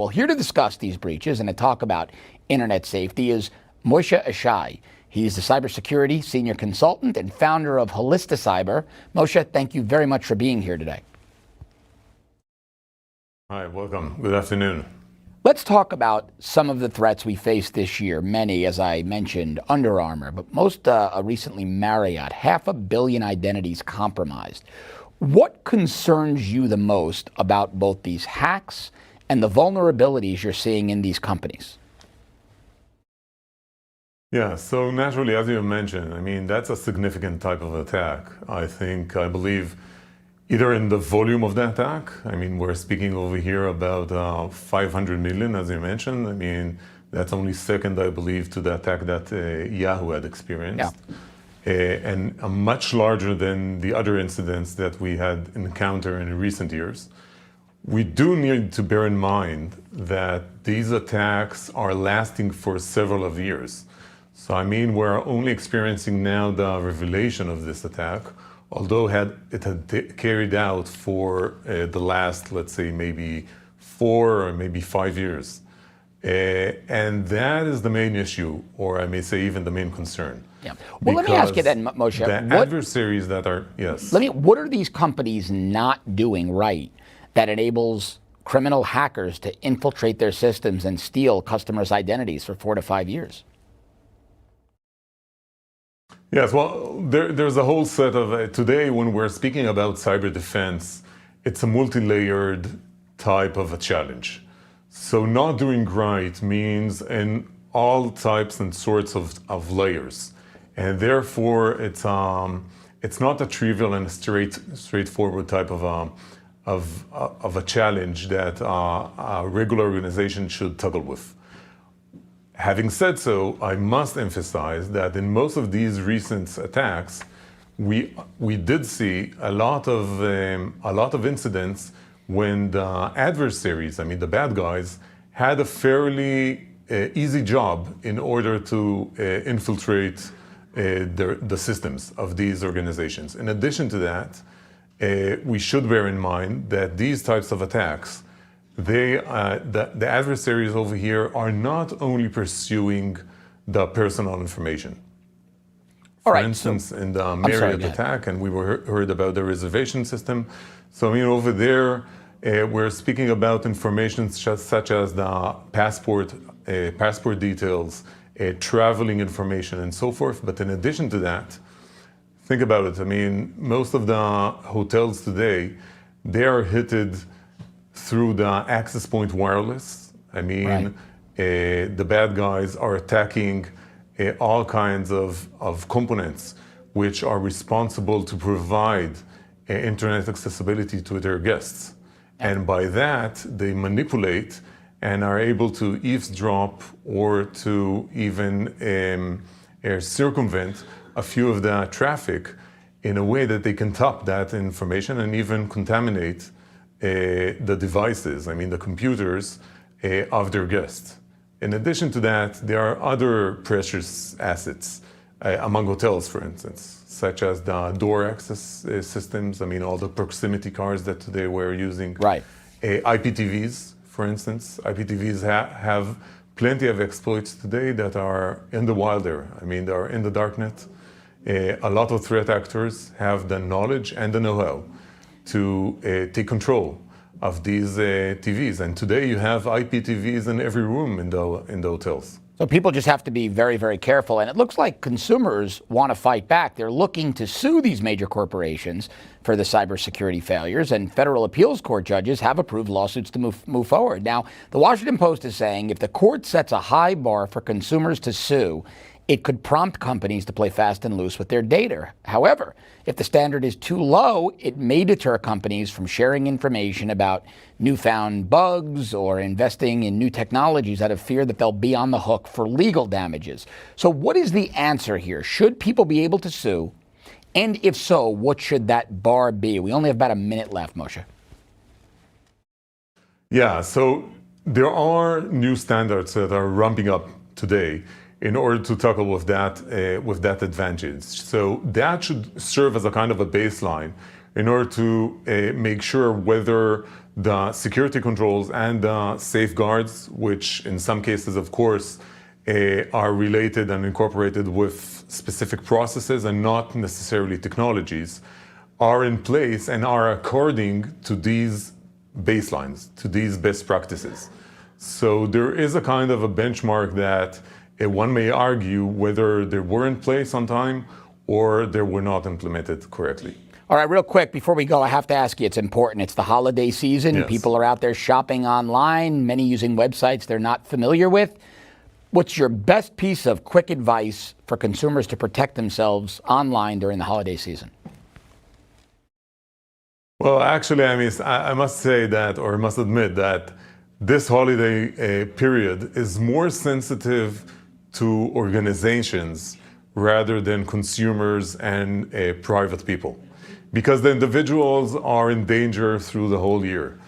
Well, here to discuss these breaches and to talk about internet safety is Moshe Ishai. He's the cybersecurity senior consultant and founder of Cyber. Moshe, thank you very much for being here today. Hi, welcome. Good afternoon. Let's talk about some of the threats we faced this year. Many, as I mentioned, Under Armour, but most recently Marriott, 500 million identities compromised. What concerns you the most about both these hacks and the vulnerabilities you're seeing in these companies? Yeah, so naturally, as you mentioned, that's a significant type of attack. I believe, either in the volume of the attack, we're speaking over here about 500 million, as you mentioned. That's only second, I believe, to the attack that Yahoo had experienced. Yeah. And much larger than the other incidents that we had encountered in recent years. We do need to bear in mind that these attacks are lasting for several of years. So we're only experiencing now the revelation of this attack, although it had carried out for the last, let's say, maybe 4 or maybe 5 years. And that is the main issue, or I may say even the main concern. Yeah. Well, let me ask you then, Moshe. The adversaries that are, yes. What are these companies not doing right that enables criminal hackers to infiltrate their systems and steal customers' identities for 4 to 5 years? Yes, well, there's a whole set of, today when we're speaking about cyber defense, it's a multi-layered type of a challenge. So not doing right means in all types and sorts of layers. And therefore, it's not a trivial and straightforward type of a challenge that a regular organization should toggle with. Having said so, I must emphasize that in most of these recent attacks, we did see a lot of incidents when the adversaries, the bad guys, had a fairly easy job in order to infiltrate the systems of these organizations. In addition to that, we should bear in mind that these types of attacks, the adversaries over here are not only pursuing the personal information. For instance, in the Marriott attack, and we heard about the reservation system. So over there, we're speaking about information such as the passport details, traveling information, and so forth. But in addition to that, think about it. Most of the hotels today, they are hitted through the access point wireless. The bad guys are attacking all kinds of components which are responsible to provide internet accessibility to their guests. And by that, they manipulate and are able to eavesdrop or to even circumvent a few of the traffic in a way that they can top that information and even contaminate the devices, the computers of their guests. In addition to that, there are other precious assets among hotels, for instance, such as the door access systems, all the proximity cards that today we're using. Right. IPTVs, for instance. IPTVs have plenty of exploits today that are in the wild there. They are in the darknet. A lot of threat actors have the knowledge and the know-how to take control of these TVs. And today you have IPTVs in every room in the hotels. So people just have to be very, very careful. And it looks like consumers want to fight back. They're looking to sue these major corporations for the cybersecurity failures. And federal appeals court judges have approved lawsuits to move forward. Now, the Washington Post is saying if the court sets a high bar for consumers to sue, it could prompt companies to play fast and loose with their data. However, if the standard is too low, it may deter companies from sharing information about newfound bugs or investing in new technologies out of fear that they'll be on the hook for legal damages. So what is the answer here? Should people be able to sue? And if so, what should that bar be? We only have about a minute left, Moshe. Yeah, so there are new standards that are ramping up today in order to tackle with that advantage. So that should serve as a kind of a baseline in order to make sure whether the security controls and the safeguards, which in some cases, of course, are related and incorporated with specific processes and not necessarily technologies, are in place and are according to these baselines, to these best practices. So there is a kind of a benchmark that one may argue whether they were in place on time or they were not implemented correctly. All right, real quick, before we go, I have to ask you, it's important. It's the holiday season. Yes. People are out there shopping online, many using websites they're not familiar with. What's your best piece of quick advice for consumers to protect themselves online during the holiday season? Well, actually, I must say that, or I must admit that this holiday period is more sensitive to organizations rather than consumers and private people, because the individuals are in danger through the whole year,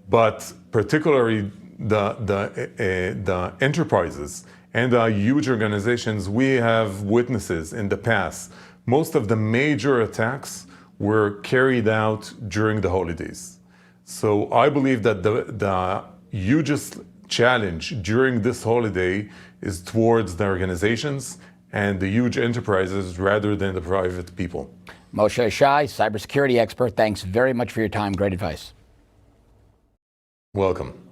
but particularly the enterprises and the huge organizations. We have witnesses in the past. Most of the major attacks were carried out during the holidays. So I believe that the hugest challenge during this holiday is towards the organizations and the huge enterprises rather than the private people. Moshe Ishai, cybersecurity expert, thanks very much for your time. Great advice. Welcome.